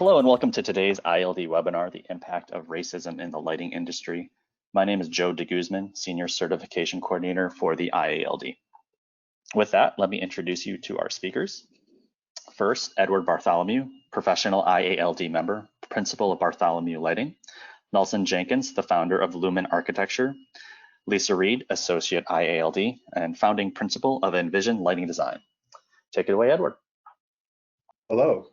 Hello and welcome to today's IALD webinar, The Impact of Racism in the Lighting Industry. My name is Joe DeGuzman, Senior Certification Coordinator for the IALD. With that, let me introduce you to our speakers. First, Edward Bartholomew, Professional IALD Member, Principal of Bartholomew Lighting. Nelson Jenkins, the founder of Lumen Architecture. Lisa Reed, Associate IALD and Founding Principal of Envision Lighting Design. Take it away, Edward. Hello.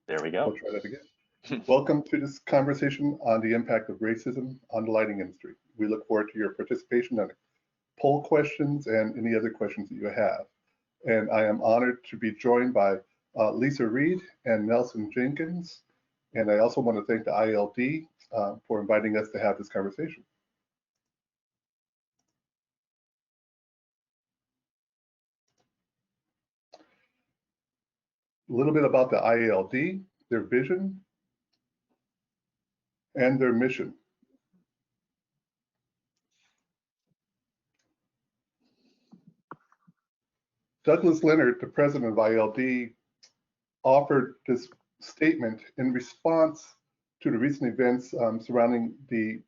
There we go. We'll try that again. Welcome to this conversation on the impact of racism on the lighting industry. We look forward to your participation on poll questions and any other questions that you have. And I am honored to be joined by Lisa Reed and Nelson Jenkins. And I also want to thank the IALD for inviting us to have this conversation. A little bit about the IALD, their vision, and their mission. Douglas Leonard, the president of IALD, offered this statement in response to the recent events surrounding the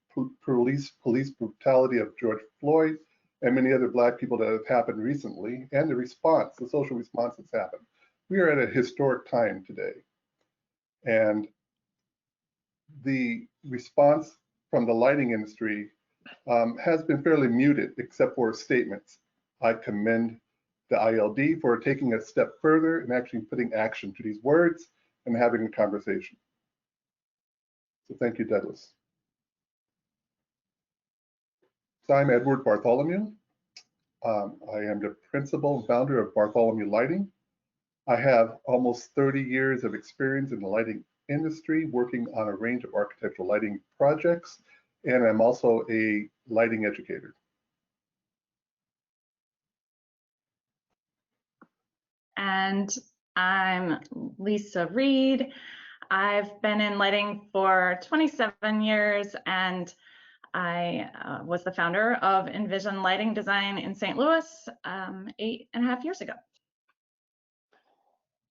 police brutality of George Floyd and many other Black people that have happened recently, and the social response that's happened. We are at a historic time today. And the response from the lighting industry has been fairly muted, except for statements. I commend the IALD for taking a step further and actually putting action to these words and having a conversation. So thank you, Douglas. So I'm Edward Bartholomew. I am the principal and founder of Bartholomew Lighting. I have almost 30 years of experience in the lighting industry, working on a range of architectural lighting projects, and I'm also a lighting educator. And I'm Lisa Reed. I've been in lighting for 27 years, and I was the founder of Envision Lighting Design in St. Louis 8.5 years ago.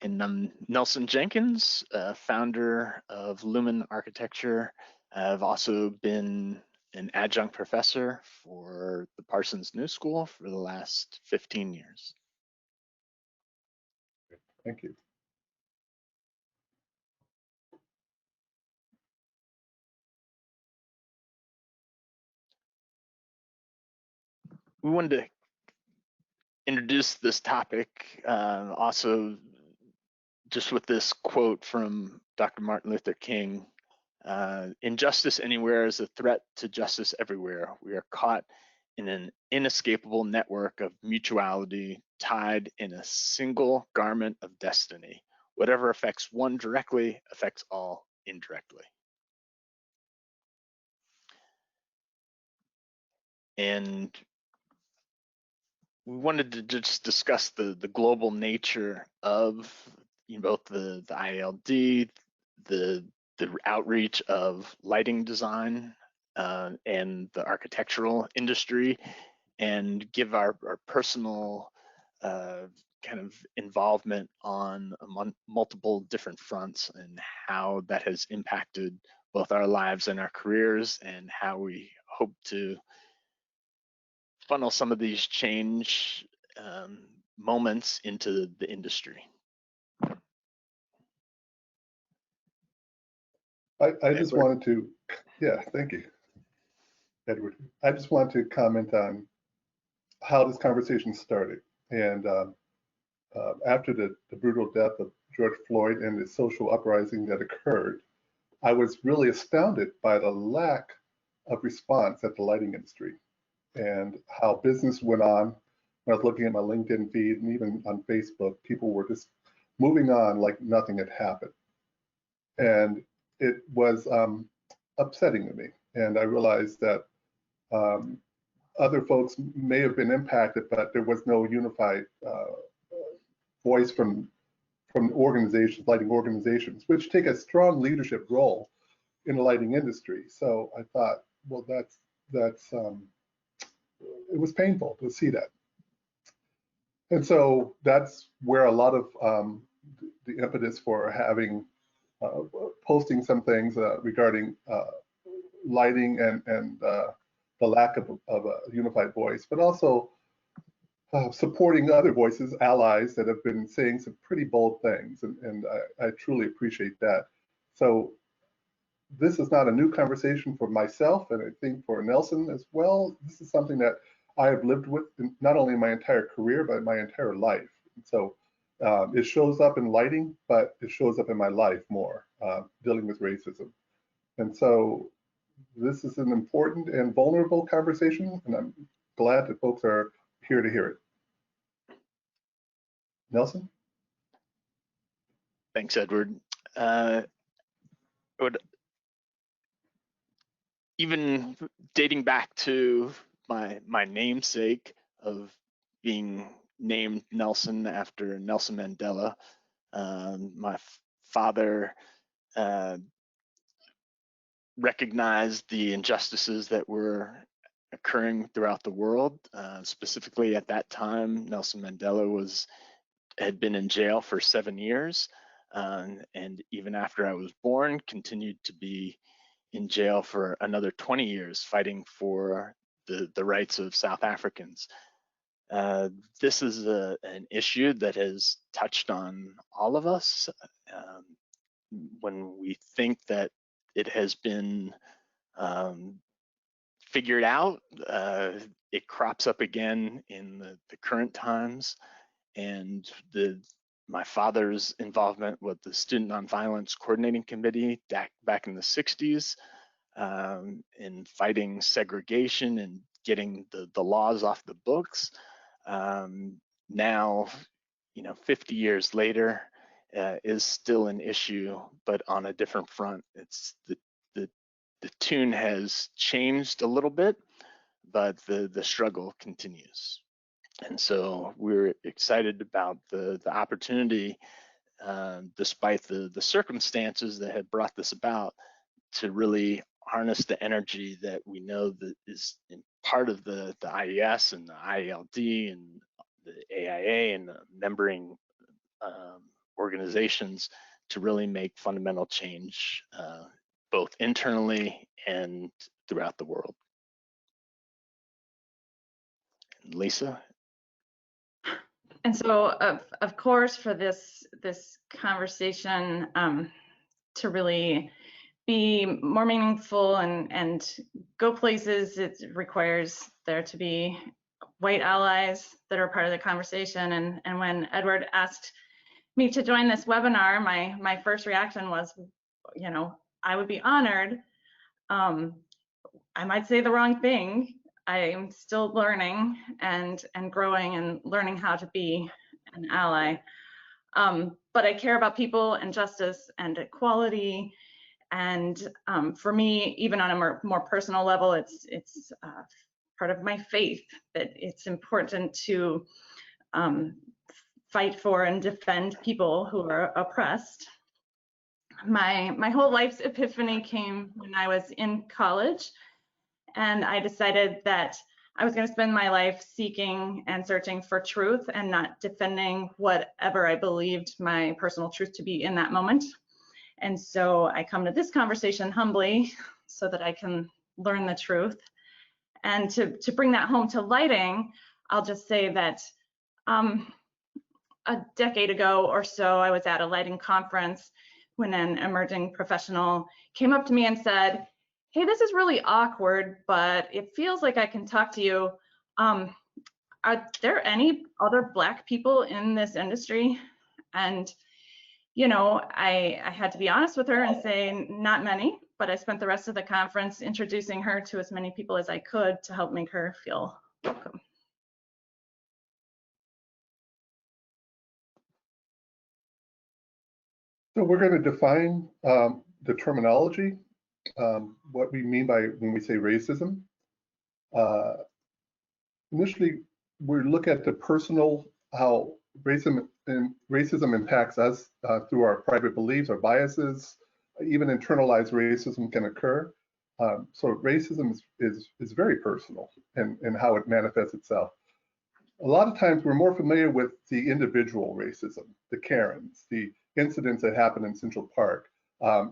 And I'm Nelson Jenkins, founder of Lumen Architecture. I've also been an adjunct professor for the Parsons New School for the last 15 years. Thank you. We wanted to introduce this topic also just with this quote from Dr. Martin Luther King: injustice anywhere is a threat to justice everywhere. We are caught in an inescapable network of mutuality, tied in a single garment of destiny. Whatever affects one directly affects all indirectly. And we wanted to just discuss the global nature of both the IALD, the outreach of lighting design and the architectural industry, and give our personal kind of involvement on multiple different fronts and how that has impacted both our lives and our careers, and how we hope to funnel some of these change moments into the industry. I just wanted to, yeah, thank you, Edward. I just wanted to comment on how this conversation started. And after the brutal death of George Floyd and the social uprising that occurred, I was really astounded by the lack of response at the lighting industry and how business went on. When I was looking at my LinkedIn feed and even on Facebook, people were just moving on like nothing had happened. And it was upsetting to me. And I realized that other folks may have been impacted, but there was no unified voice from organizations, lighting organizations, which take a strong leadership role in the lighting industry. So I thought, well, that's it was painful to see that. And so that's where a lot of the impetus for having posting some things regarding lighting and the lack of a unified voice, but also supporting other voices, allies that have been saying some pretty bold things, and I truly appreciate that. So this is not a new conversation for myself, and I think for Nelson as well. This is something that I have lived with not only my entire career, but my entire life. And so it shows up in lighting, but it shows up in my life more, dealing with racism. And so this is an important and vulnerable conversation, and I'm glad that folks are here to hear it. Nelson? Thanks, Edward. Even dating back to my namesake of being named Nelson after Nelson Mandela, my father recognized the injustices that were occurring throughout the world. Specifically at that time, Nelson Mandela had been in jail for 7 years, and even after I was born, continued to be in jail for another 20 years, fighting for the rights of South Africans. This is an issue that has touched on all of us. When we think that it has been figured out, it crops up again in the current times. And my father's involvement with the Student Nonviolence Coordinating Committee back in the 60s, in fighting segregation and getting the laws off the books. Now, 50 years later, is still an issue, but on a different front. It's the tune has changed a little bit, but the struggle continues. And so we're excited about the opportunity, despite the circumstances that have brought this about, to really harness the energy that we know that is in part of the IES and the IALD and the AIA and the membering organizations to really make fundamental change, both internally and throughout the world. And Lisa? And so, of course, for this conversation to really be more meaningful and go places, it requires there to be white allies that are part of the conversation. And when Edward asked me to join this webinar, my first reaction was, I would be honored. I might say the wrong thing. I'm still learning and growing and learning how to be an ally. But I care about people and justice and equality. And for me, even on a more personal level, it's part of my faith that it's important to fight for and defend people who are oppressed. My whole life's epiphany came when I was in college, and I decided that I was going to spend my life seeking and searching for truth and not defending whatever I believed my personal truth to be in that moment. And so I come to this conversation humbly so that I can learn the truth. And to bring that home to lighting, I'll just say that a decade ago or so, I was at a lighting conference when an emerging professional came up to me and said, "Hey, this is really awkward, but it feels like I can talk to you. Are there any other Black people in this industry?" And I had to be honest with her and say not many, but I spent the rest of the conference introducing her to as many people as I could to help make her feel welcome. So we're going to define the terminology, what we mean by when we say racism. Initially, we look at the personal, how racism impacts us through our private beliefs or biases. Even internalized racism can occur. So racism is very personal in how it manifests itself. A lot of times we're more familiar with the individual racism, the Karens, the incidents that happen in Central Park.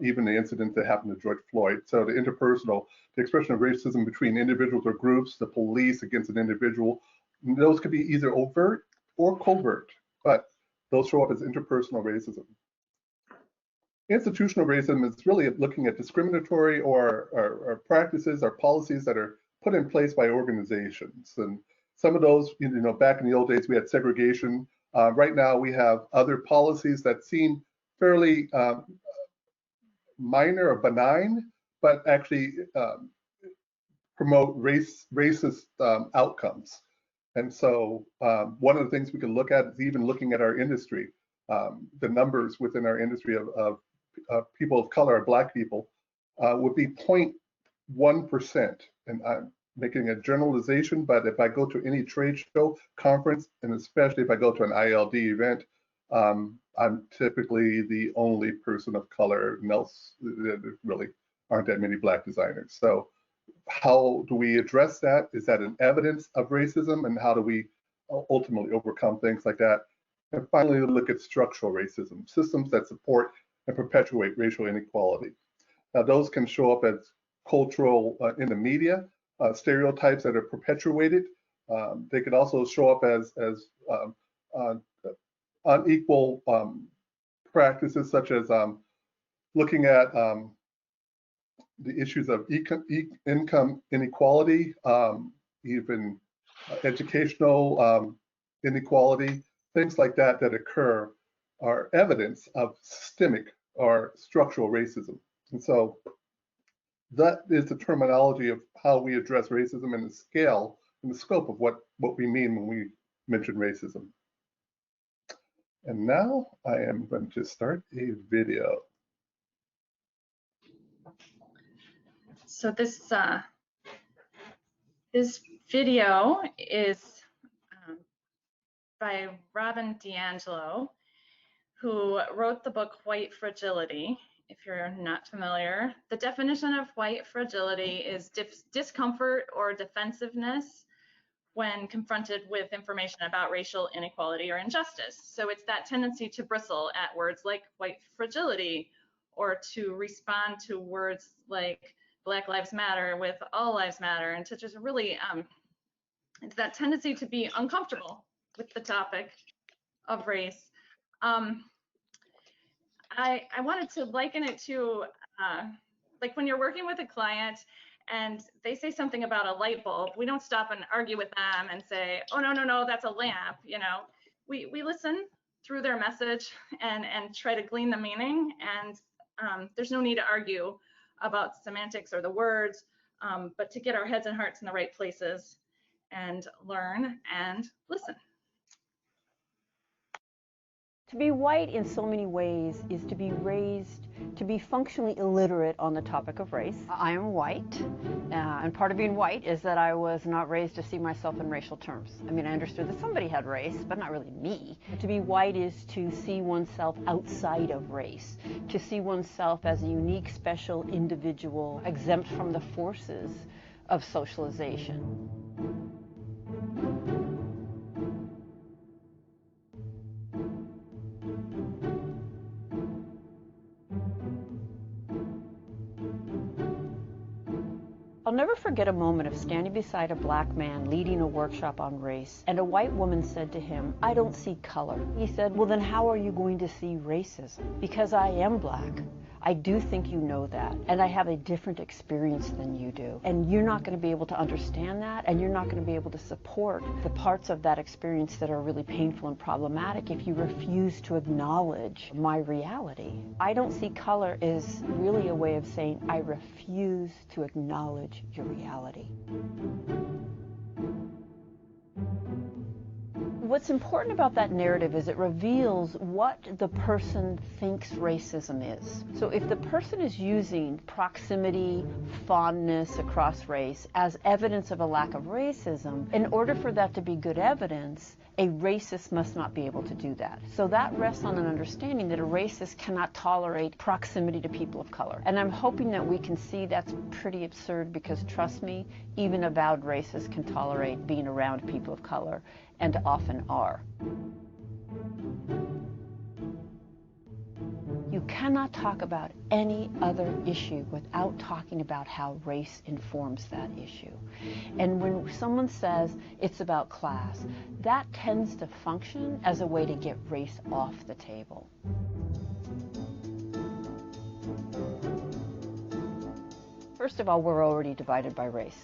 even the incident that happened to George Floyd. So the interpersonal, the expression of racism between individuals or groups, the police against an individual, those could be either overt or covert, but those show up as interpersonal racism. Institutional racism is really looking at discriminatory or practices or policies that are put in place by organizations. And some of those, back in the old days, we had segregation. Right now, we have other policies that seem fairly minor or benign, but actually promote racist outcomes. And so one of the things we can look at is even looking at our industry, the numbers within our industry of people of color, or Black people, would be 0.1%. And I'm making a generalization, but if I go to any trade show, conference, and especially if I go to an IALD event, I'm typically the only person of color, and else there really aren't that many Black designers. So how do we address that? Is that an evidence of racism? And how do we ultimately overcome things like that? And finally, look at structural racism, systems that support and perpetuate racial inequality. Now, those can show up as cultural in the media, stereotypes that are perpetuated. They could also show up as unequal practices, such as looking at the issues of income inequality, even educational inequality, things like that that occur are evidence of systemic or structural racism. And so that is the terminology of how we address racism and the scale and the scope of what we mean when we mention racism. And now I am going to start a video. So this video is by Robin DiAngelo, who wrote the book White Fragility. If you're not familiar, the definition of white fragility is discomfort or defensiveness when confronted with information about racial inequality or injustice. So it's that tendency to bristle at words like white fragility, or to respond to words like Black Lives Matter with All Lives Matter, and to just really, it's that tendency to be uncomfortable with the topic of race. I wanted to liken it to like when you're working with a client and they say something about a light bulb, we don't stop and argue with them and say, oh, no, that's a lamp. We listen through their message and try to glean the meaning. And there's no need to argue about semantics or the words, but to get our heads and hearts in the right places and learn and listen. To be white in so many ways is to be raised to be functionally illiterate on the topic of race. I am white, and part of being white is that I was not raised to see myself in racial terms. I mean, I understood that somebody had race, but not really me. To be white is to see oneself outside of race, to see oneself as a unique, special individual, exempt from the forces of socialization. I'll never forget a moment of standing beside a Black man leading a workshop on race, and a white woman said to him, "I don't see color." He said, "Well, then how are you going to see racism? Because I am Black. I do think you know that, and I have a different experience than you do. And you're not going to be able to understand that, and you're not going to be able to support the parts of that experience that are really painful and problematic if you refuse to acknowledge my reality." I don't see color is really a way of saying I refuse to acknowledge your reality. What's important about that narrative is it reveals what the person thinks racism is. So if the person is using proximity, fondness across race as evidence of a lack of racism, in order for that to be good evidence, a racist must not be able to do that. So that rests on an understanding that a racist cannot tolerate proximity to people of color. And I'm hoping that we can see that's pretty absurd, because trust me, even avowed racists can tolerate being around people of color, and often are. You You cannot talk about any other issue without talking about how race informs that issue. And when someone says it's about class, that tends to function as a way to get race off the table. First of all, we're already divided by race.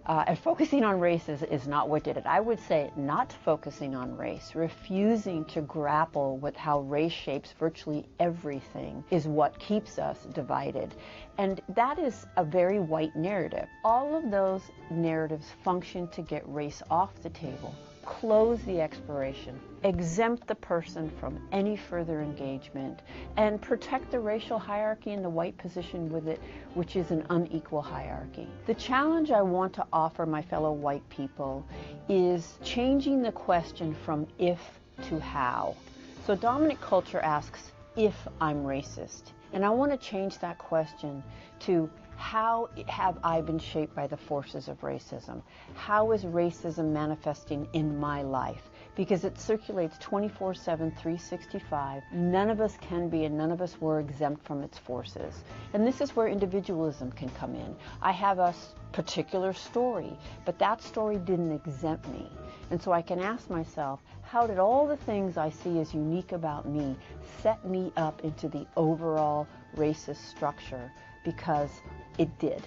And focusing on race is not what did it. I would say not focusing on race, refusing to grapple with how race shapes virtually everything is what keeps us divided. And that is a very white narrative. All of those narratives function to get race off the table, close the exploration, exempt the person from any further engagement, and protect the racial hierarchy and the white position with it, which is an unequal hierarchy. The challenge I want to offer my fellow white people is changing the question from if to how. So dominant culture asks if I'm racist, and I want to change that question to how have I been shaped by the forces of racism? How is racism manifesting in my life? Because it circulates 24/7, 365. None of us can be and none of us were exempt from its forces. And this is where individualism can come in. I have a particular story, but that story didn't exempt me. And so I can ask myself, how did all the things I see as unique about me set me up into the overall racist structure? Because it did.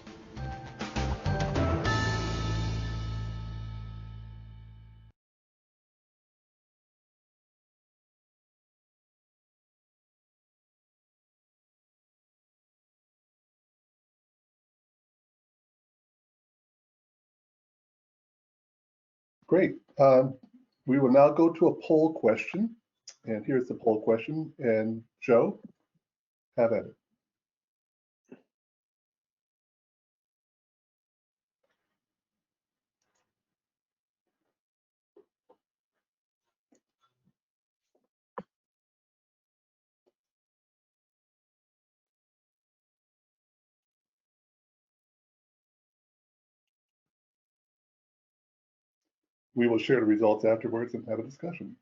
Great. We will now go to a poll question. And here's the poll question. And Joe, have at it. We will share the results afterwards and have a discussion.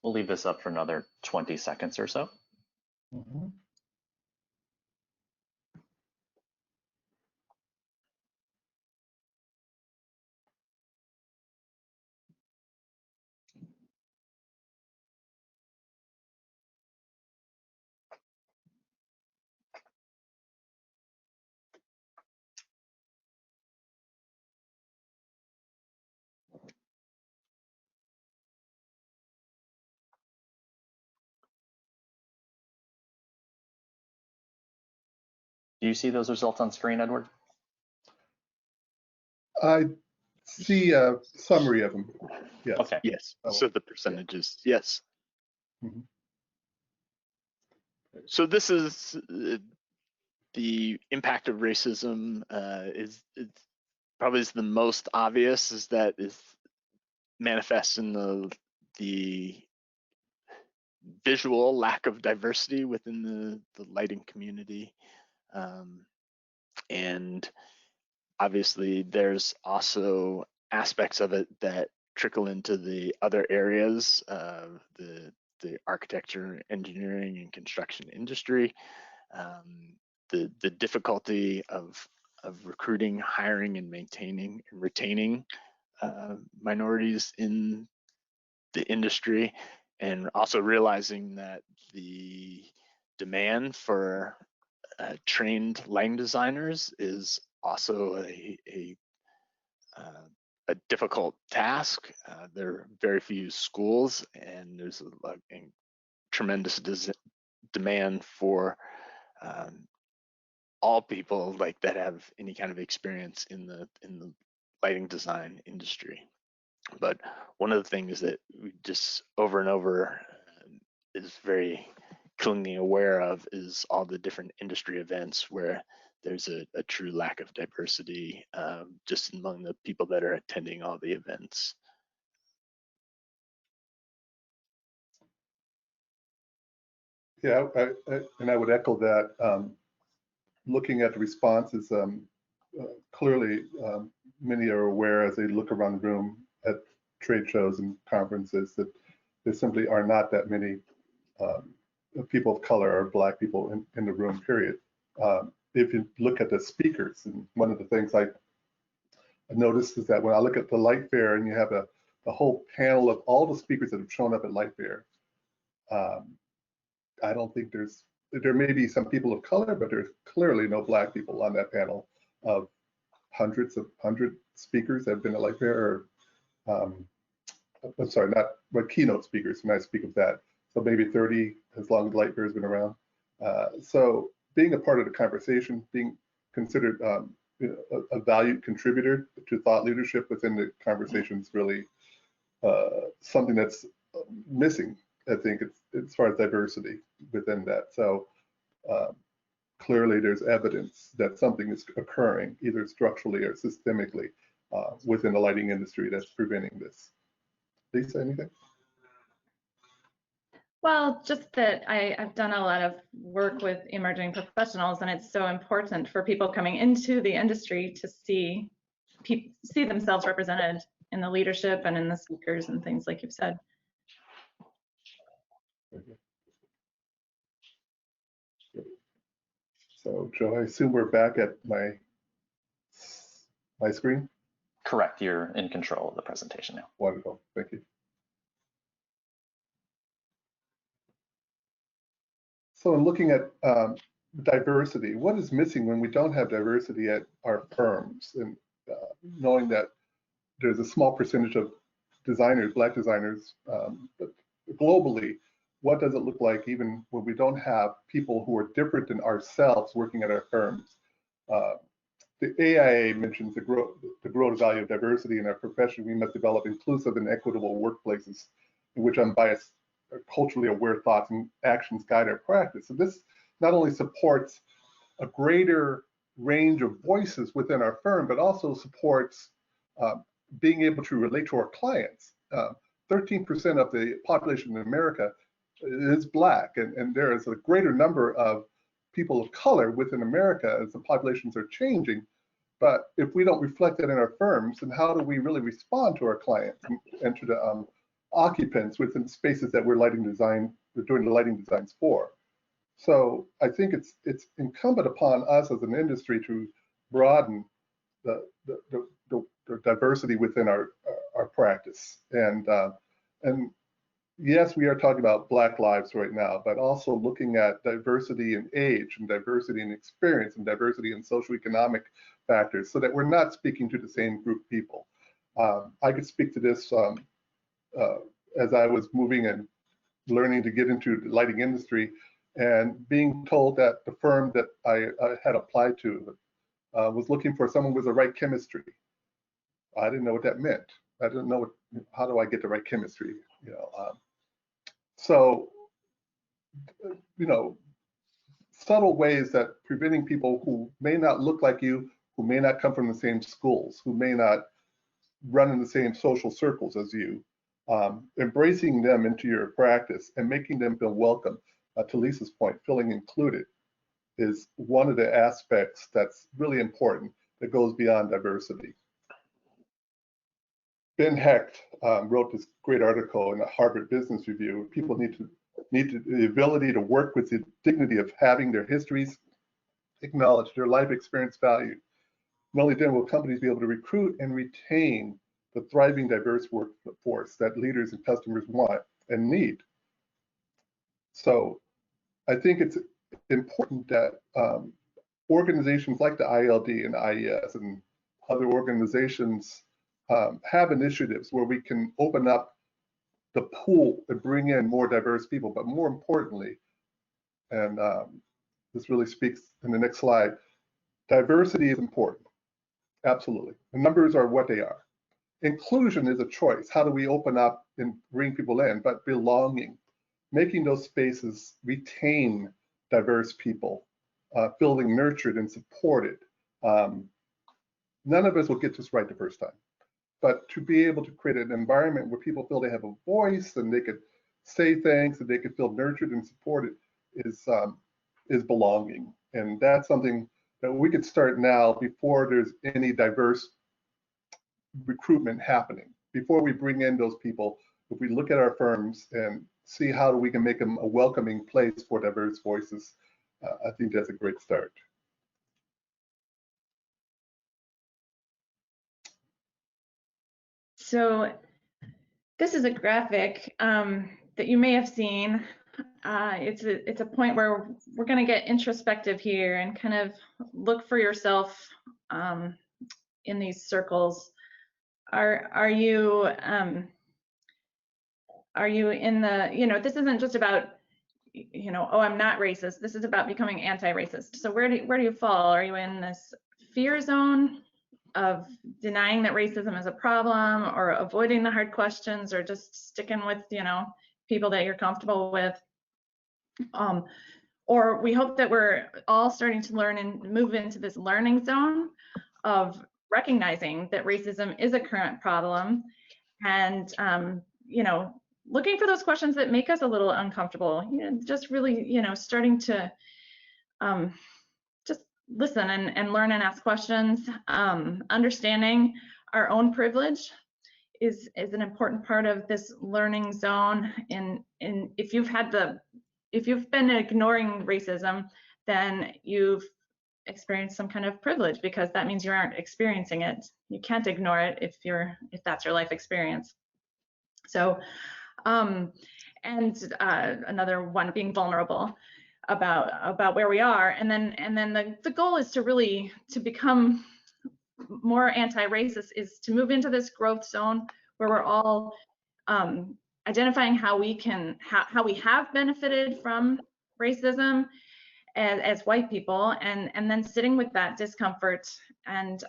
We'll leave this up for another 20 seconds or so. Mhm. Do you see those results on screen, Edward? I see a summary of them. Yes. Okay. Yes. Oh, So the percentages, yes. Mhm. So this is the impact of racism is probably is the most obvious, is that is manifests in the visual lack of diversity within the lighting community. And obviously there's also aspects of it that trickle into the other areas of the architecture, engineering, and construction industry. The difficulty of recruiting, hiring, and maintaining and retaining minorities in the industry, and also realizing that the demand for trained lighting designers is also a difficult task. There are very few schools, and there's a tremendous demand for all people like that have any kind of experience in the lighting design industry. But one of the things that we just over and over is very keenly aware of is all the different industry events where there's a true lack of diversity just among the people that are attending all the events. Yeah, and I would echo that. Looking at the responses, clearly many are aware as they look around the room at trade shows and conferences that there simply are not that many people of color or Black people in the room, period. If you look at the speakers, and one of the things I noticed is that when I look at the Light Fair and you have a whole panel of all the speakers that have shown up at Light Fair, I don't think there may be some people of color, but there's clearly no Black people on that panel of hundred speakers that have been at Light Fair, or I'm sorry, not keynote speakers when I speak of that. So maybe 30 as long as Light Fair has been around. So being a part of the conversation, being considered a valued contributor to thought leadership within the conversation is really something that's missing, I think, as far as diversity within that. So clearly there's evidence that something is occurring either structurally or systemically within the lighting industry that's preventing this. Lisa, anything? Well, just that I've done a lot of work with emerging professionals, and it's so important for people coming into the industry to see themselves represented in the leadership and in the speakers and things like you've said. So Joe, I assume we're back at my screen? Correct, you're in control of the presentation now. Wonderful, thank you. So in looking at diversity, what is missing when we don't have diversity at our firms? And knowing that there's a small percentage of designers, Black designers, but globally, what does it look like even when we don't have people who are different than ourselves working at our firms? The AIA mentions to grow the value of diversity in our profession, we must develop inclusive and equitable workplaces in which unbiased, culturally aware thoughts and actions guide our practice. So this not only supports a greater range of voices within our firm, but also supports being able to relate to our clients. 13% of the population in America is Black, and there is a greater number of people of color within America as the populations are changing. But if we don't reflect that in our firms, then how do we really respond to our clients and to the occupants within spaces that we're doing the lighting designs for? So I think it's incumbent upon us as an industry to broaden the diversity within our practice. And yes, we are talking about Black lives right now, but also looking at diversity in age and diversity in experience and diversity in socioeconomic factors, so that we're not speaking to the same group of people. I could speak to this as I was moving and learning to get into the lighting industry, and being told that the firm that I had applied to was looking for someone with the right chemistry. I didn't know what that meant. I didn't know how do I get the right chemistry, you know. So, you know, subtle ways that preventing people who may not look like you, who may not come from the same schools, who may not run in the same social circles as you, embracing them into your practice and making them feel welcome, to Lisa's point, feeling included, is one of the aspects that's really important that goes beyond diversity. Ben Hecht wrote this great article in the Harvard Business Review. People need the ability to work with the dignity of having their histories acknowledged, their life experience valued. Not only then will companies be able to recruit and retain the thriving, diverse workforce that leaders and customers want and need. So I think it's important that organizations like the IALD and IES and other organizations have initiatives where we can open up the pool and bring in more diverse people. But more importantly, and this really speaks in the next slide, diversity is important. Absolutely. The numbers are what they are. Inclusion is a choice. How do we open up and bring people in? But belonging, making those spaces retain diverse people, feeling nurtured and supported. None of us will get this right the first time. But to be able to create an environment where people feel they have a voice and they could say things and they could feel nurtured and supported is belonging, and that's something that we could start now before there's any diverse recruitment happening. Before we bring in those people, if we look at our firms and see how we can make them a welcoming place for diverse voices, I think that's a great start. So this is a graphic that you may have seen. It's a point where we're going to get introspective here and kind of look for yourself in these circles. Are you in the, you know, this isn't just about, you know, oh, I'm not racist. This is about becoming anti-racist. So where do you fall? Are you in this fear zone of denying that racism is a problem, or avoiding the hard questions, or just sticking with, you know, people that you're comfortable with? Or we hope that we're all starting to learn and move into this learning zone of recognizing that racism is a current problem, and you know, looking for those questions that make us a little uncomfortable. You know, just really, you know, starting to just listen and learn and ask questions. Understanding our own privilege is an important part of this learning zone. And if you've been ignoring racism, then you've experienced some kind of privilege, because that means you aren't experiencing it. You can't ignore it if that's your life experience. So, and another one, being vulnerable about where we are, and then the goal is to really become more anti-racist, is to move into this growth zone where we're all identifying how we have benefited from racism as white people, and then sitting with that discomfort. And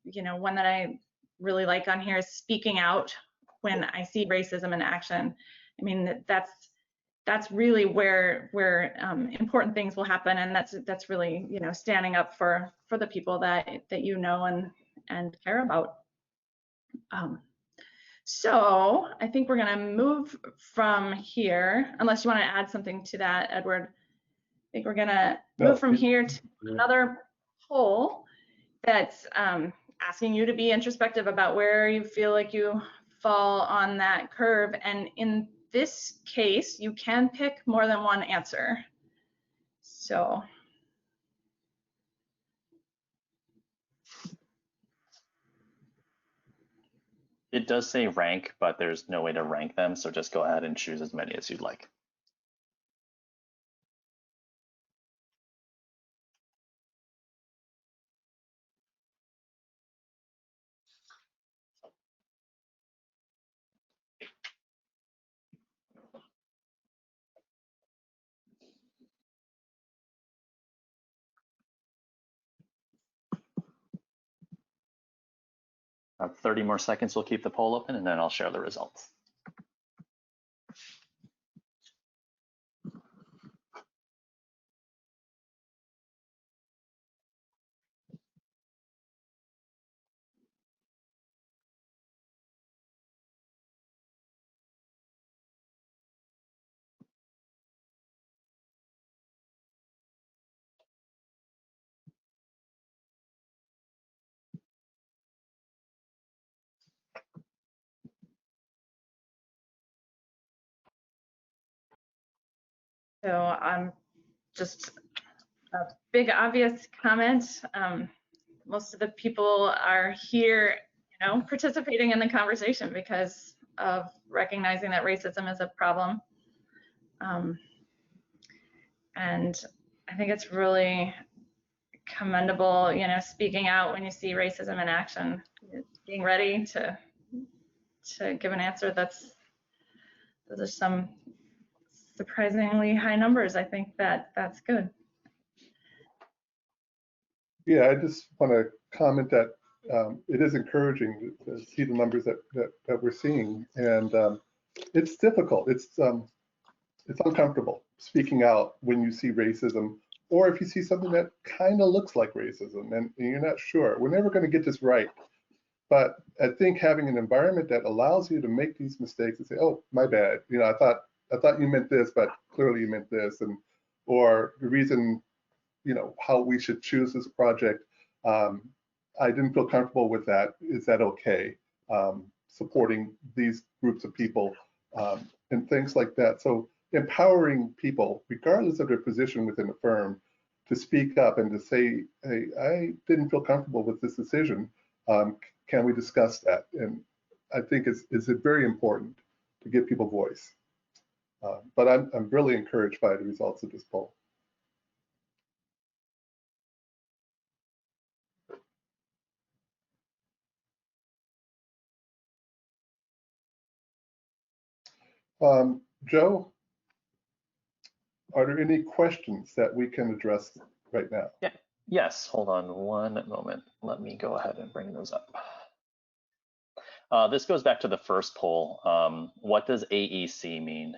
you know, one that I really like on here is speaking out when I see racism in action. I mean, that's really where important things will happen, and that's really, you know, standing up for the people that you know and care about. So I think we're going to move from here, unless you want to add something to that, Edward. I think we're going to move from here to another poll that's asking you to be introspective about where you feel like you fall on that curve. And in this case, you can pick more than one answer. So It does say rank, but there's no way to rank them, so just go ahead and choose as many as you'd like. About 30 more seconds, we'll keep the poll open, and then I'll share the results. So just a big obvious comment. Most of the people are here, you know, participating in the conversation because of recognizing that racism is a problem. And I think it's really commendable, you know, speaking out when you see racism in action, being ready to give an answer. Those are some surprisingly high numbers. I think that's good. Yeah, I just want to comment that it is encouraging to see the numbers that we're seeing, and it's difficult. It's uncomfortable speaking out when you see racism, or if you see something that kind of looks like racism and you're not sure. We're never going to get this right, but I think having an environment that allows you to make these mistakes and say, "Oh, my bad. You know, I thought you meant this, but clearly you meant this," and or the reason, how we should choose this project. I didn't feel comfortable with that. Is that okay? Supporting these groups of people and things like that. So empowering people, regardless of their position within the firm, to speak up and to say, hey, I didn't feel comfortable with this decision. Can we discuss that? And I think it's very important to give people voice. But I'm really encouraged by the results of this poll. Joe, are there any questions that we can address right now? Yeah. Yes, hold on one moment. Let me go ahead and bring those up. This goes back to the first poll. What does AEC mean?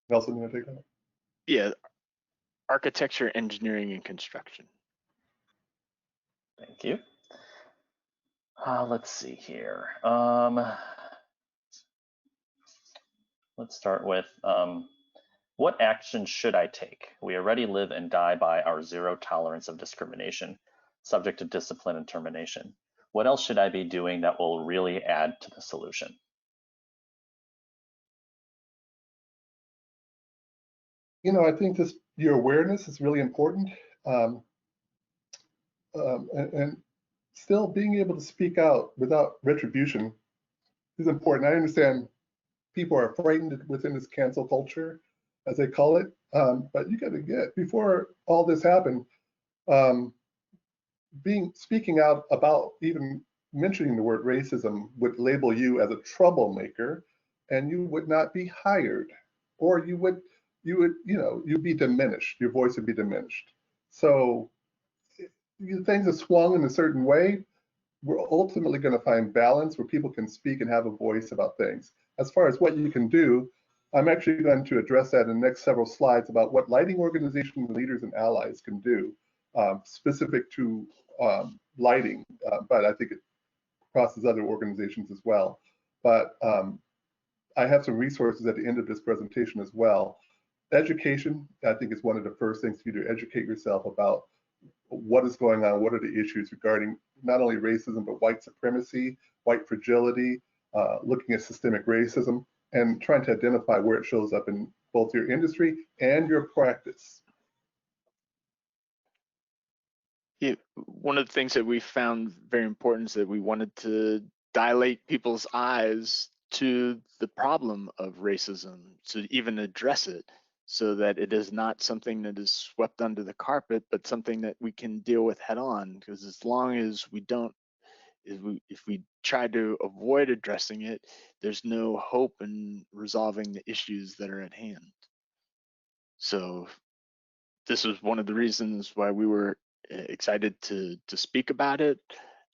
Nelson, you want to take that? Yeah, architecture, engineering, and construction. Thank you. Let's see here. Let's start with what action should I take? We already live and die by our zero tolerance of discrimination, subject to discipline and termination. What else should I be doing that will really add to the solution? I think your awareness is really important. And still being able to speak out without retribution is important. I understand people are frightened within this cancel culture, as they call it, but you got to get, before all this happened, speaking out about even mentioning the word racism would label you as a troublemaker, and you would not be hired, or you'd be diminished. Your voice would be diminished. So things are swung in a certain way. We're ultimately going to find balance where people can speak and have a voice about things. As far as what you can do, I'm actually going to address that in the next several slides about what lighting organizations, leaders, and allies can do specific to lighting, but I think it crosses other organizations as well. But I have some resources at the end of this presentation as well. Education, I think, is one of the first things you do, educate yourself about what is going on, what are the issues regarding not only racism, but white supremacy, white fragility, looking at systemic racism, and trying to identify where it shows up in both your industry and your practice. Yeah, one of the things that we found very important is that we wanted to dilate people's eyes to the problem of racism, to even address it, so that it is not something that is swept under the carpet, but something that we can deal with head on. Because as long as we don't, if we try to avoid addressing it, there's no hope in resolving the issues that are at hand. So this was one of the reasons why we were excited to speak about it,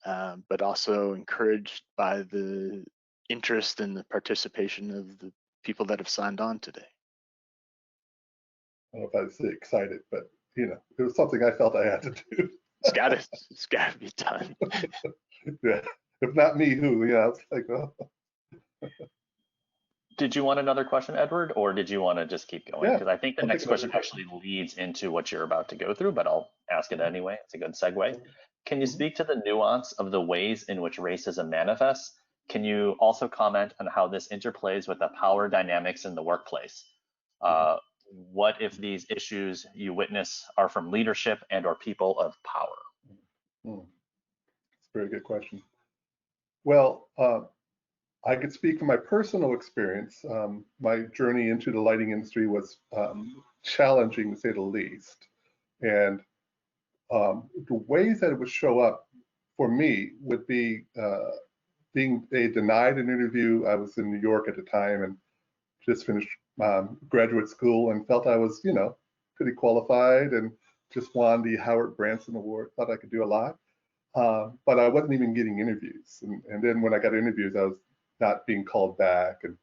but also encouraged by the interest and the participation of the people that have signed on today. I don't know if I'd say excited, but it was something I felt I had to do. It's gotta be done. Yeah. If not me, who? Yeah, it's like, oh. Did you want another question, Edward, or did you want to just keep going? Because Yeah, I think the next question actually leads into what you're about to go through, but I'll ask it anyway. It's a good segue. Can you speak to the nuance of the ways in which racism manifests? Can you also comment on how this interplays with the power dynamics in the workplace? What if these issues you witness are from leadership and/or people of power? It's a very good question. Well, I could speak from my personal experience. My journey into the lighting industry was challenging, to say the least. And the ways that it would show up for me would be being denied an interview. I was in New York at the time and just finished graduate school and felt I was, pretty qualified and just won the Howard Branson Award. Thought I could do a lot, but I wasn't even getting interviews. And then when I got interviews, I was not being called back. And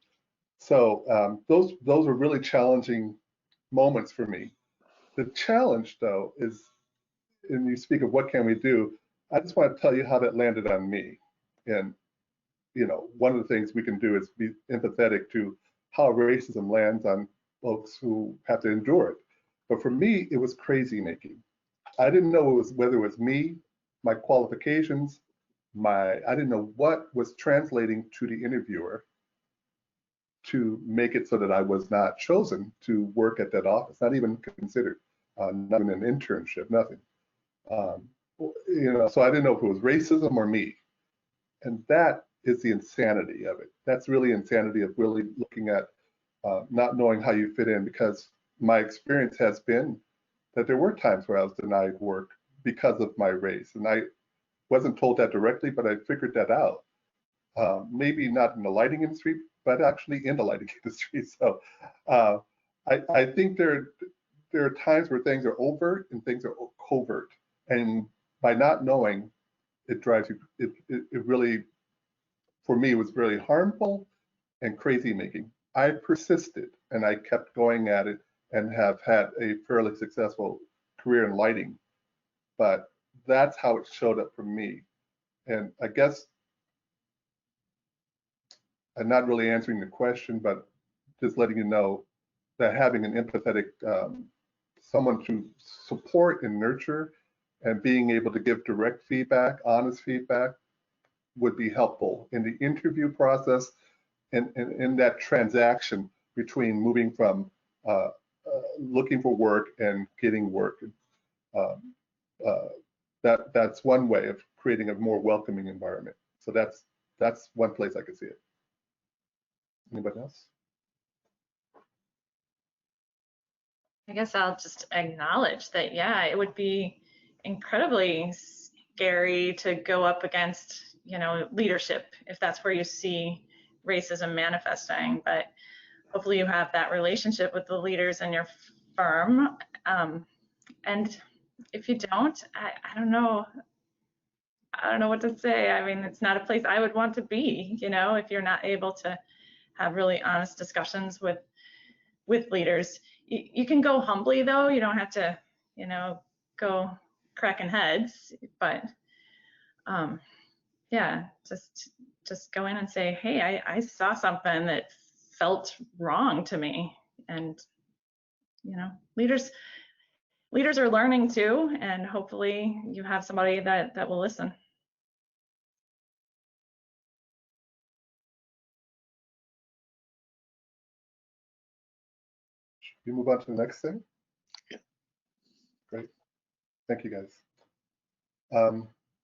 so those are really challenging moments for me. The challenge, though, is, and you speak of what can we do, I just want to tell you how that landed on me. And, one of the things we can do is be empathetic to how racism lands on folks who have to endure it. But for me, it was crazy making. I didn't know whether it was me, my qualifications, I didn't know what was translating to the interviewer to make it so that I was not chosen to work at that office, not even considered, not even an internship, nothing. So I didn't know if it was racism or me. And that is the insanity of it. That's really insanity of really looking at not knowing how you fit in, because my experience has been that there were times where I was denied work because of my race. And I wasn't told that directly, but I figured that out. Maybe not in the lighting industry, but actually in the lighting industry. So I think there are times where things are overt and things are covert. And by not knowing, it drives you, it really, for me, was really harmful and crazy making. I persisted and I kept going at it and have had a fairly successful career in lighting. But that's how it showed up for me. And I guess I'm not really answering the question, but just letting you know that having an empathetic someone to support and nurture and being able to give direct feedback, honest feedback, would be helpful in the interview process and in that transaction between moving from looking for work and getting work. That's one way of creating a more welcoming environment. So that's one place I could see it. Anybody else? I guess I'll just acknowledge that, yeah, it would be incredibly scary to go up against, leadership if that's where you see racism manifesting. But hopefully you have that relationship with the leaders in your firm. And if you don't, I don't know. I don't know what to say. I mean, it's not a place I would want to be, if you're not able to have really honest discussions with leaders. You can go humbly though. You don't have to, go cracking heads, but yeah, just go in and say, hey, I saw something that felt wrong to me. And, leaders are learning too, and hopefully you have somebody that will listen. You move on to the next thing? Yeah. Great. Thank you, guys.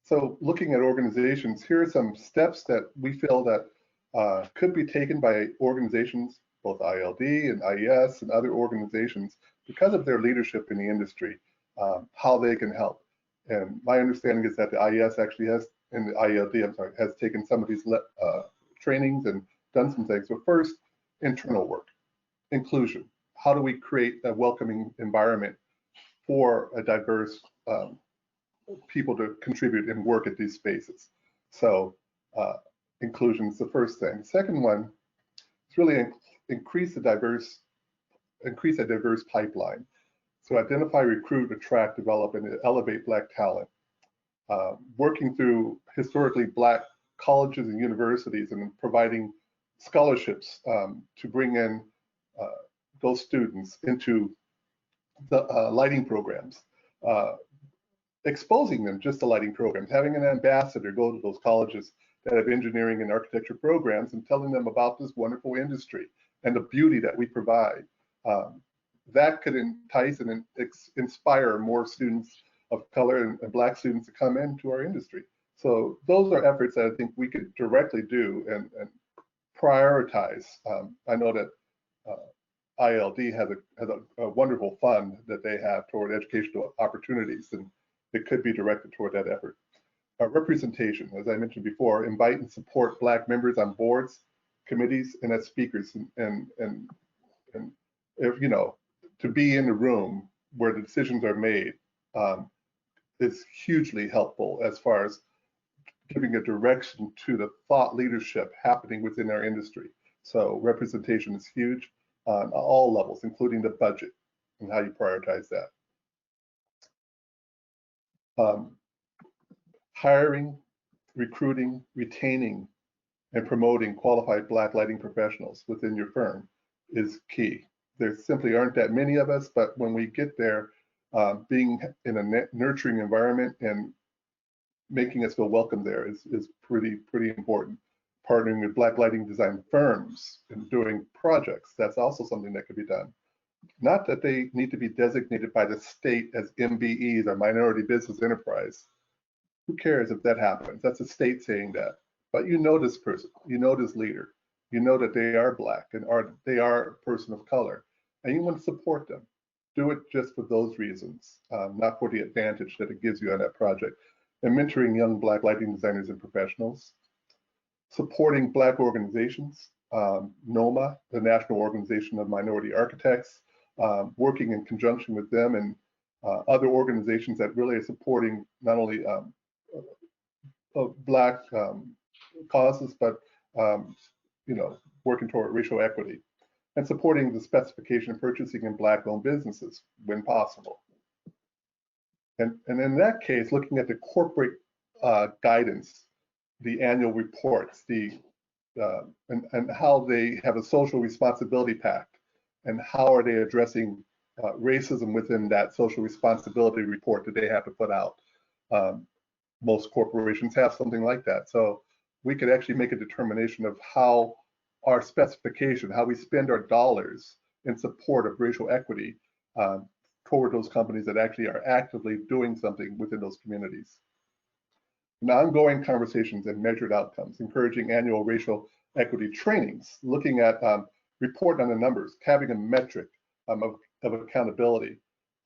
So looking at organizations, here are some steps that we feel that could be taken by organizations, both ILD and IES and other organizations, because of their leadership in the industry, how they can help. And my understanding is that the IES actually has, and the ILD, I'm sorry, has taken some of these trainings and done some things. So first, internal work, inclusion. How do we create a welcoming environment for a diverse people to contribute and work at these spaces? So inclusion is the first thing. Second one is really increase a diverse pipeline. So identify, recruit, attract, develop, and elevate Black talent. Working through historically Black colleges and universities and providing scholarships to bring in those students into the lighting programs, exposing them just to lighting programs, having an ambassador go to those colleges that have engineering and architecture programs and telling them about this wonderful industry and the beauty that we provide. That could entice and inspire more students of color and Black students to come into our industry. So those are efforts that I think we could directly do and prioritize. I know that ILD has a wonderful fund that they have toward educational opportunities, and it could be directed toward that effort. Representation, as I mentioned before, invite and support Black members on boards, committees, and as speakers, and if to be in the room where the decisions are made is hugely helpful as far as giving a direction to the thought leadership happening within our industry. So representation is huge on all levels, including the budget and how you prioritize that. Hiring, recruiting, retaining, and promoting qualified Black lighting professionals within your firm is key. There simply aren't that many of us, but when we get there, being in a nurturing environment and making us feel welcome there is pretty important. Partnering with Black lighting design firms and doing projects, that's also something that could be done. Not that they need to be designated by the state as MBEs or minority business enterprise. Who cares if that happens? That's the state saying that. But you know this person, you know this leader, you know that they are Black and they are a person of color, and you want to support them. Do it just for those reasons, not for the advantage that it gives you on that project. And mentoring young Black lighting designers and professionals, supporting Black organizations, NOMA, the National Organization of Minority Architects, working in conjunction with them and other organizations that really are supporting not only Black causes, but working toward racial equity, and supporting the specification purchasing in Black-owned businesses when possible. And in that case, looking at the corporate guidance, the annual reports, and how they have a social responsibility pact, and how are they addressing racism within that social responsibility report that they have to put out. Most corporations have something like that. So we could actually make a determination of how our specification, how we spend our dollars in support of racial equity toward those companies that actually are actively doing something within those communities. And ongoing conversations and measured outcomes, encouraging annual racial equity trainings, looking at reporting on the numbers, having a metric of accountability.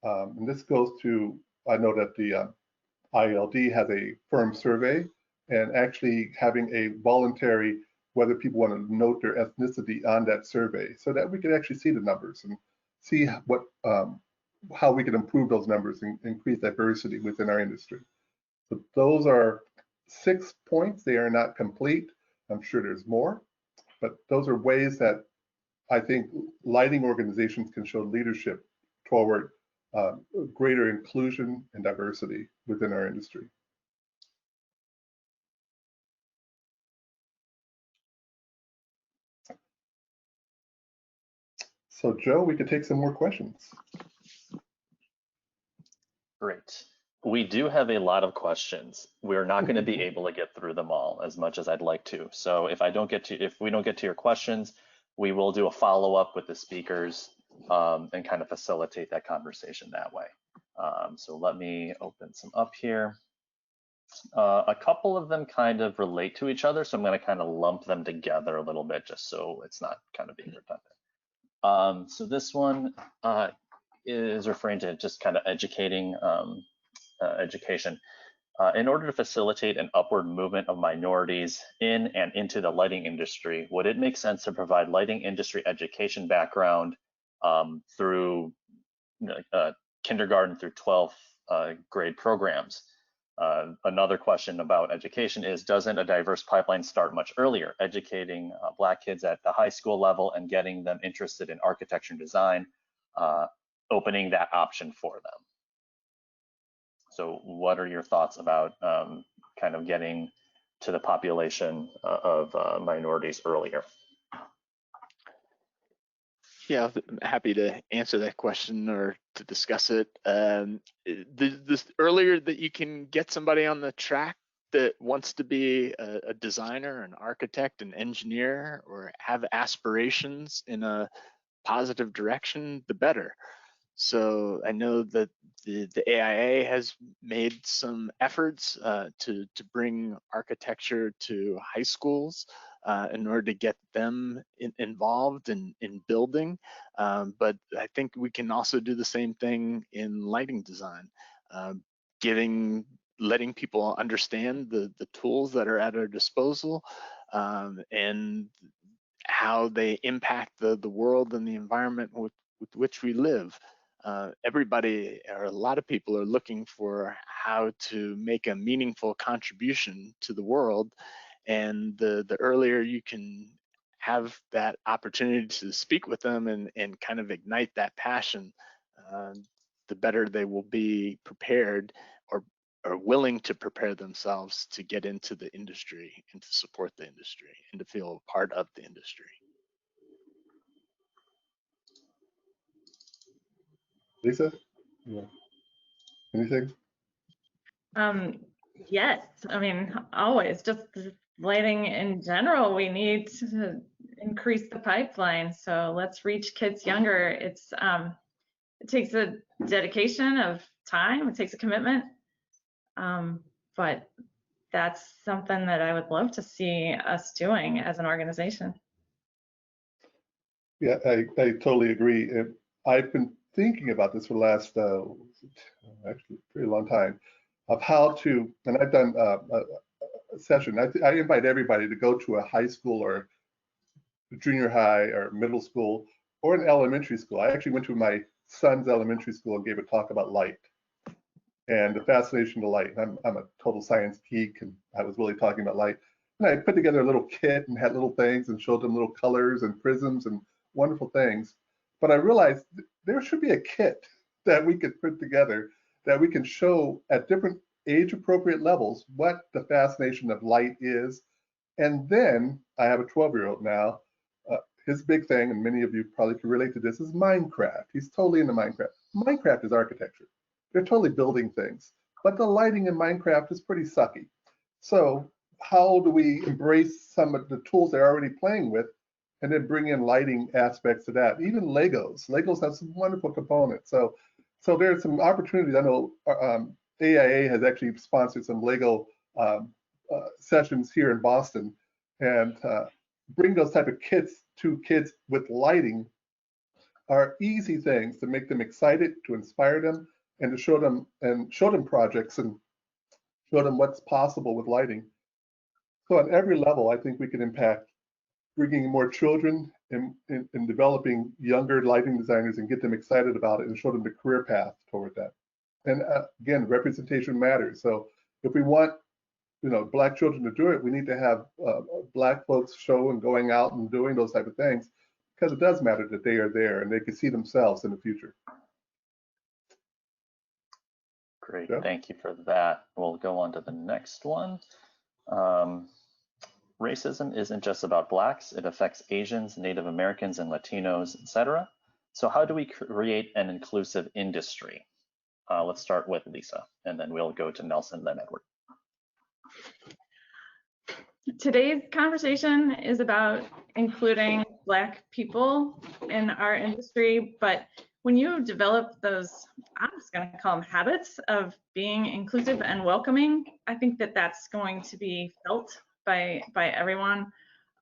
And this goes to, I know that the IALD has a firm survey, and actually having a voluntary, whether people want to note their ethnicity on that survey, so that we can actually see the numbers and see what how we can improve those numbers and increase diversity within our industry. So those are 6 points. They are not complete. I'm sure there's more, but those are ways that I think lighting organizations can show leadership toward greater inclusion and diversity within our industry. So Joe, we could take some more questions. Great. We do have a lot of questions. We're not going to be able to get through them all as much as I'd like to. So if we don't get to your questions, we will do a follow-up with the speakers and kind of facilitate that conversation that way. So let me open some up here. A couple of them kind of relate to each other, so I'm going to kind of lump them together a little bit just so it's not kind of being redundant. So this one is referring to just kind of education. In order to facilitate an upward movement of minorities in and into the lighting industry, would it make sense to provide lighting industry education background through kindergarten through 12th grade programs? Another question about education is, doesn't a diverse pipeline start much earlier, educating Black kids at the high school level and getting them interested in architecture and design, opening that option for them? So what are your thoughts about kind of getting to the population of minorities earlier? Yeah, I'm happy to answer that question or to discuss it. The earlier that you can get somebody on the track that wants to be a designer, an architect, an engineer, or have aspirations in a positive direction, the better. So I know that the AIA has made some efforts to bring architecture to high schools in order to get them involved in building. But I think we can also do the same thing in lighting design, letting people understand the tools that are at our disposal and how they impact the world and the environment with which we live. Everybody, or a lot of people, are looking for how to make a meaningful contribution to the world, and the earlier you can have that opportunity to speak with them and kind of ignite that passion, the better they will be prepared or willing to prepare themselves to get into the industry and to support the industry and to feel a part of the industry. Lisa, yeah. Anything? Yes, I mean, always, just lighting in general, we need to increase the pipeline. So let's reach kids younger. It takes a dedication of time, it takes a commitment. But that's something that I would love to see us doing as an organization. Yeah, I totally agree. I've been thinking about this for the last, actually, pretty long time, of how to, and I've done a session. I invite everybody to go to a high school or junior high or middle school or an elementary school. I actually went to my son's elementary school and gave a talk about light and the fascination of light. I'm a total science geek, and I was really talking about light. And I put together a little kit and had little things and showed them little colors and prisms and wonderful things. But I realized there should be a kit that we could put together that we can show at different age appropriate levels what the fascination of light is. And then I have a 12-year-old now. His big thing, and many of you probably can relate to this, is Minecraft. He's totally into Minecraft. Minecraft is architecture. They're totally building things, but the lighting in Minecraft is pretty sucky. So how do we embrace some of the tools they're already playing with and then bring in lighting aspects to that? Even Legos have some wonderful components. So there's some opportunities. I know AIA has actually sponsored some Lego sessions here in Boston, and bring those type of kits to kids with lighting are easy things to make them excited, to inspire them, and to show them projects and show them what's possible with lighting. So on every level, I think we can impact bringing more children in developing younger lighting designers and get them excited about it and show them the career path toward that. And again, representation matters. So if we want, Black children to do it, we need to have Black folks show and going out and doing those type of things, because it does matter that they are there and they can see themselves in the future. Great, Yeah. thank you for that. We'll go on to the next one. Racism isn't just about Blacks, it affects Asians, Native Americans, and Latinos, etc. So how do we create an inclusive industry? Let's start with Lisa, and then we'll go to Nelson, then Edward. Today's conversation is about including Black people in our industry, but when you develop those, I'm just going to call them habits of being inclusive and welcoming, I think that that's going to be felt by everyone.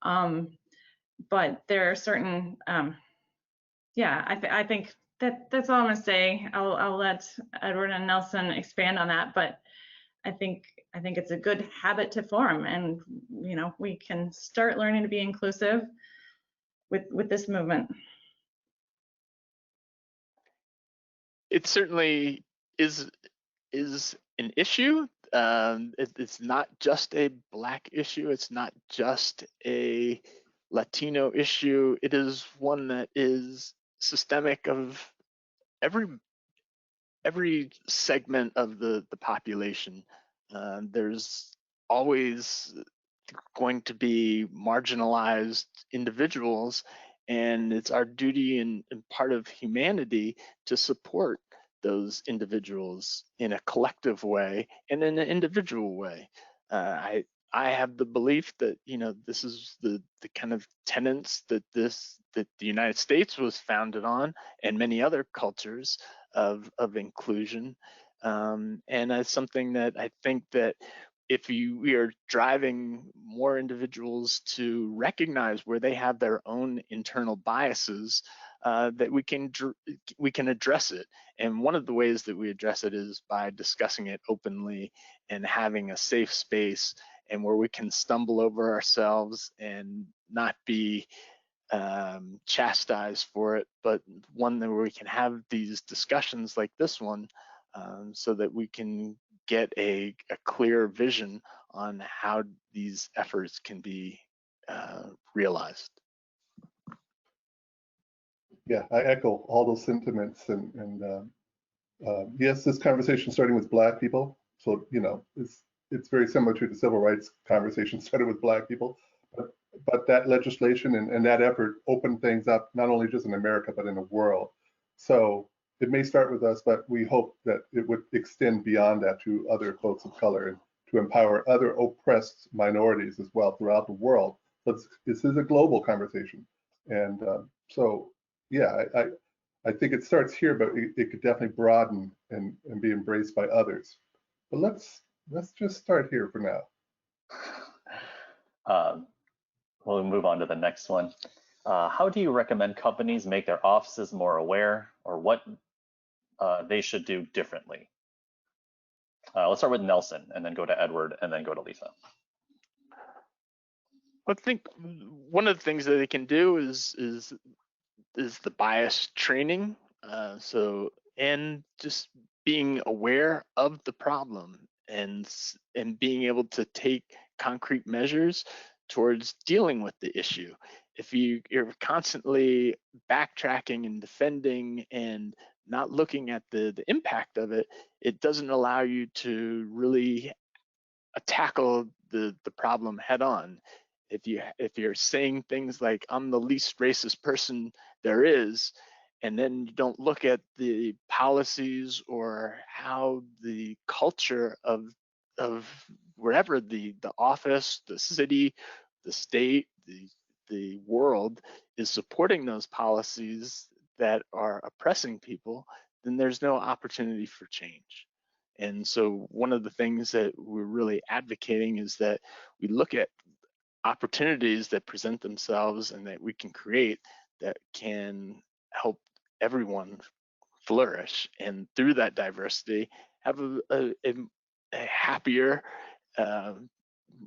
But there are certain, I think that's all I'm going to say. I'll let Edward and Nelson expand on that, but I think it's a good habit to form, and we can start learning to be inclusive with this movement. It certainly is an issue. It's not just a Black issue. It's not just a Latino issue. It is one that is systemic of every segment of the population. There's always going to be marginalized individuals, and it's our duty and part of humanity to support those individuals in a collective way and in an individual way. I have the belief that this is the kind of tenets that the United States was founded on, and many other cultures of inclusion, and it's something that I think that if we are driving more individuals to recognize where they have their own internal biases, that we can address it. And one of the ways that we address it is by discussing it openly and having a safe space, and where we can stumble over ourselves and not be chastised for it, but one where we can have these discussions like this one, so that we can get a clear vision on how these efforts can be realized. Yeah, I echo all those sentiments, and yes, this conversation starting with Black people. So it's very similar to the civil rights conversation started with Black people, but that legislation and that effort opened things up not only just in America but in the world. So it may start with us, but we hope that it would extend beyond that to other folks of color and to empower other oppressed minorities as well throughout the world. So this is a global conversation. And so, yeah, I think it starts here, but it could definitely broaden and be embraced by others. But let's just start here for now. We'll move on to the next one. How do you recommend companies make their offices more aware, or what they should do differently? Let's start with Nelson, and then go to Edward, and then go to Lisa. I think one of the things that they can do is the bias training. And just being aware of the problem and being able to take concrete measures towards dealing with the issue. If you're constantly backtracking and defending and not looking at the impact of it, it doesn't allow you to really tackle the problem head on. If you're saying things like, I'm the least racist person there is, and then you don't look at the policies or how the culture of wherever the office, the city, the state, the world is supporting those policies that are oppressing people, then there's no opportunity for change. And so one of the things that we're really advocating is that we look at opportunities that present themselves and that we can create that can help everyone flourish, and through that diversity have a happier,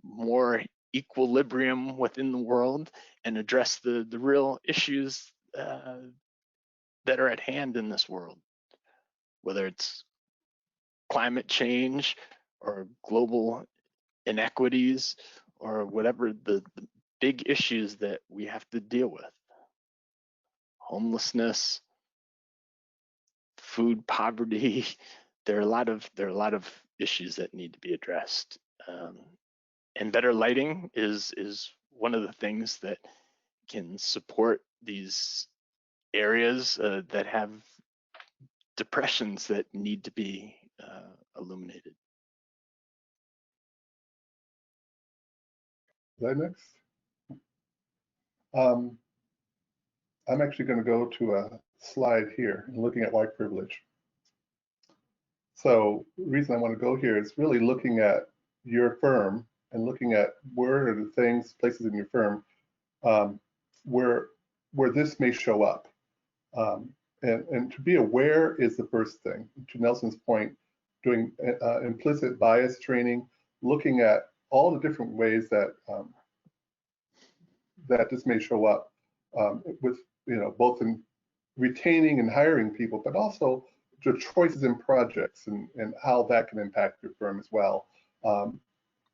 more equilibrium within the world, and address the real issues that are at hand in this world, whether it's climate change or global inequities or whatever the big issues that we have to deal with. Homelessness, food poverty, there are a lot of issues that need to be addressed. And better lighting is one of the things that can support these areas that have depressions that need to be illuminated. Is that next? I'm actually going to go to a slide here and looking at white privilege. So the reason I want to go here is really looking at your firm and looking at where are the things, places in your firm where this may show up. And to be aware is the first thing. To Nelson's point, doing implicit bias training, looking at all the different ways that that this may show up with, both in retaining and hiring people, but also the choices in projects and how that can impact your firm as well.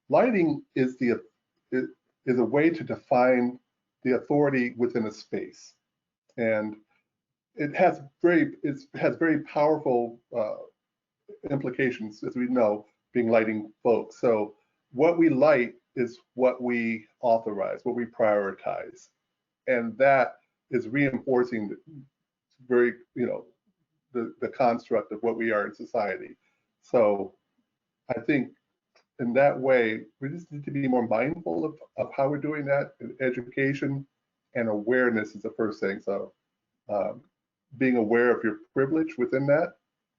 Lighting is a way to define the authority within a space, and it has very powerful implications, as we know, being lighting folks. So what we light is what we authorize, what we prioritize, and that is reinforcing the construct of what we are in society. So I think in that way, we just need to be more mindful of how we're doing that. Education and awareness is the first thing. So being aware of your privilege within that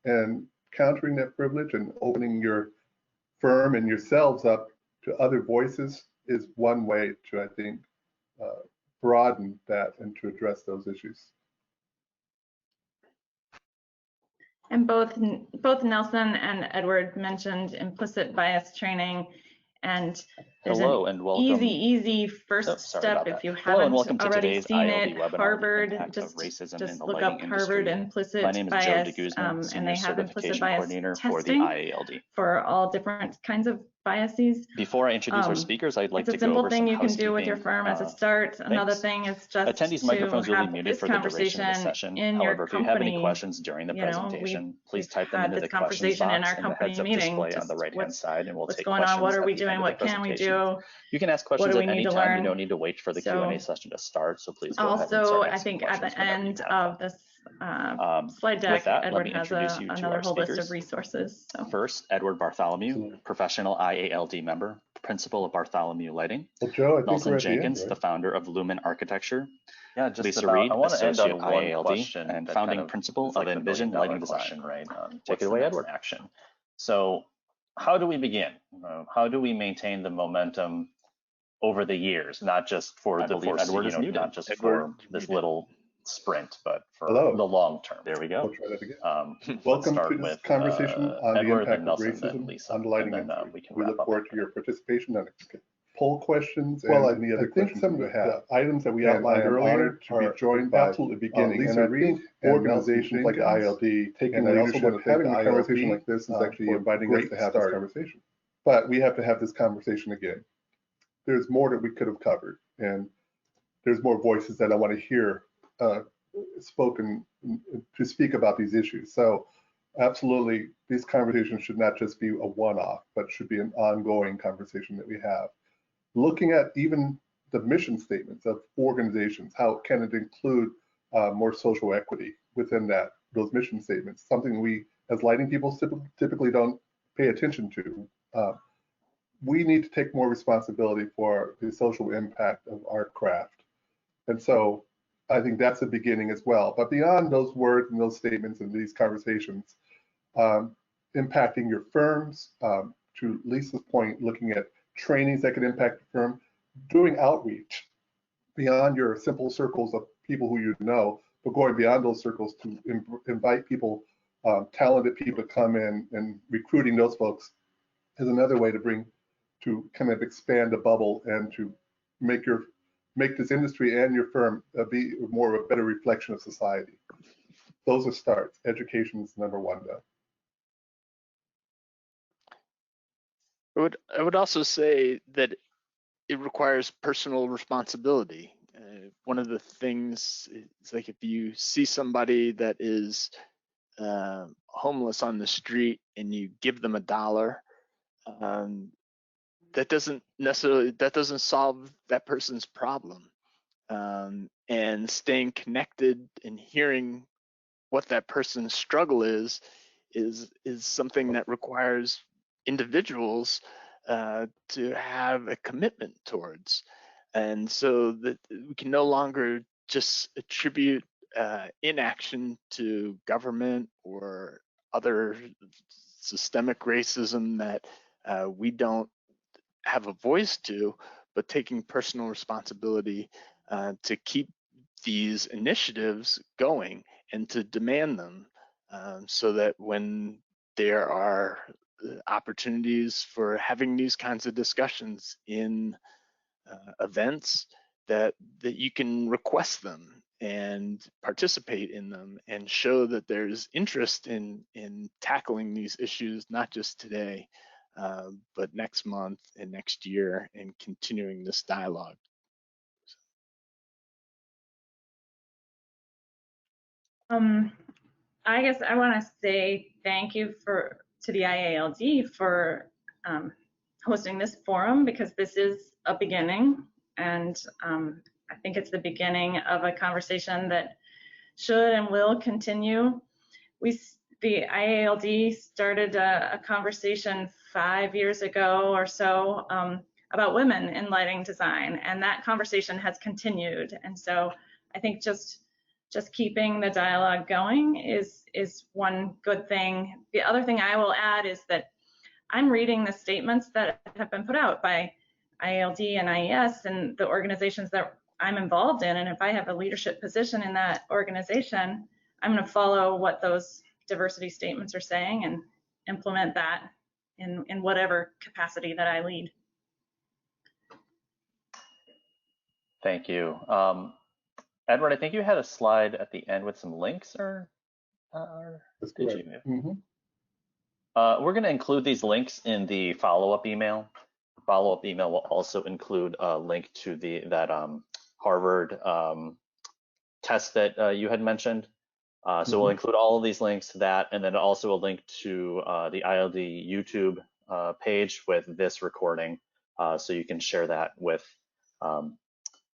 and countering that privilege and opening your firm and yourselves up to other voices is one way to, I think, broaden that and to address those issues. And both Nelson and Edward mentioned implicit bias training, and there's Hello an and welcome. easy first step if you haven't already seen it. Webinar, Harvard, just look up Harvard implicit My name is bias, Joe DeGuzman, and they have implicit bias coordinator for the testing IALD. for all different kinds of biases. Before I introduce our speakers, I'd like to go over some housekeeping. It's a simple thing you can do with your firm as a start. Another thing is just attendees' microphones will be muted for the duration of the session. However, if you have any questions during the presentation, please type them into the questions box in the heads-up display on the right-hand side, and we'll take questions. What are we doing? What can we do? You can ask questions at any time. You don't need to wait for the Q&A session to start, so please go ahead and start asking questions. Also, I think at the end of this slide deck. With that, Edward let me has introduce you to another our whole list speakers. of resources. So. First, Edward Bartholomew, Absolutely. professional IALD member, principal of Bartholomew Lighting. Well, Joe, I think Nelson we're at Jenkins, the end, the right? founder of Lumen Architecture. Yeah, just Lisa about. Reed, I want to end associate on one IALD question and that founding kind of principal is like of the Envision million-dollar Lighting Design. question, right? Take it away, Edward. Action. So, how do we begin? How do we maintain the momentum over the years, not just for I the believe Edward is muted. not just Edward, for this muted. little sprint, but for Hello. the long term. There we We'll go. try that again. Let's Welcome start to this with conversation on the Edward, then impact of Nelson, then racism Lisa, on the lighting and then industry. we can We wrap look up forward to after. your participation and poll questions Well, and any other questions some of you the have. items that we And outlined I am earlier honored to be are joined by absolutely beginning. Lisa And I Reed think and organizations Nelson like Jenkins, IALD taking and I also leadership, want to thank having the a conversation IALD, like this is actually for inviting us great to have start. this conversation. But we have to have this conversation again. There's more that we could have covered, and there's more voices that I want to hear spoken to speak about these issues. So absolutely, these conversations should not just be a one-off, but should be an ongoing conversation that we have. Looking at even the mission statements of organizations, how can it include more social equity within those mission statements, something we as lighting people typically don't pay attention to. We need to take more responsibility for the social impact of our craft. And so I think that's the beginning as well. But beyond those words and those statements and these conversations, impacting your firms, to Lisa's point, looking at trainings that could impact the firm, doing outreach beyond your simple circles of people who you know, but going beyond those circles to invite people, talented people to come in, and recruiting those folks is another way to kind of expand the bubble and to make this industry and your firm be more of a better reflection of society. Those are starts. Education is number one, though. I would also say that it requires personal responsibility. One of the things is like if you see somebody that is homeless on the street and you give them $1, that doesn't solve that person's problem. And staying connected and hearing what that person's struggle is something that requires individuals to have a commitment towards. And so that we can no longer just attribute inaction to government or other systemic racism that we don't have a voice to, but taking personal responsibility to keep these initiatives going and to demand them, so that when there are opportunities for having these kinds of discussions in events, that you can request them and participate in them and show that there's interest in tackling these issues, not just today, but next month and next year, and continuing this dialogue. I guess I want to say thank you to the IALD for hosting this forum, because this is a beginning, and I think it's the beginning of a conversation that should and will continue. The IALD started a conversation 5 years ago or so about women in lighting design, and that conversation has continued. And so I think just keeping the dialogue going is one good thing. The other thing I will add is that I'm reading the statements that have been put out by IALD and IES and the organizations that I'm involved in, and if I have a leadership position in that organization, I'm going to follow what those diversity statements are saying and implement that in whatever capacity that I lead. Thank you. Edward, I think you had a slide at the end with some links, or did you? Mm-hmm. We're going to include these links in the follow-up email. The follow-up email will also include a link to that Harvard test that you had mentioned. So we'll include all of these links to that, and then also a link to the IALD YouTube page with this recording, so you can share that with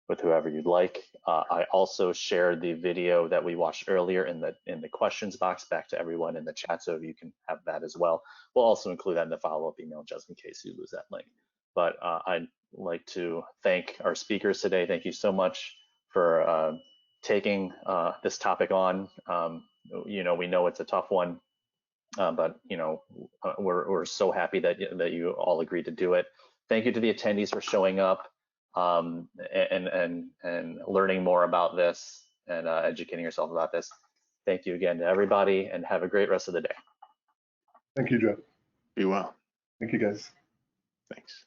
with whoever you'd like. I also shared the video that we watched earlier in the questions box back to everyone in the chat, so you can have that as well. We'll also include that in the follow-up email just in case you lose that link. But I'd like to thank our speakers today. Thank you so much for taking this topic on. You know, we know it's a tough one, but you know, we're so happy that you all agreed to do it. Thank you to the attendees for showing up and learning more about this and educating yourself about this. Thank you again to everybody, and have a great rest of the day. Thank you, Joe. Be well. Thank you, guys. Thanks.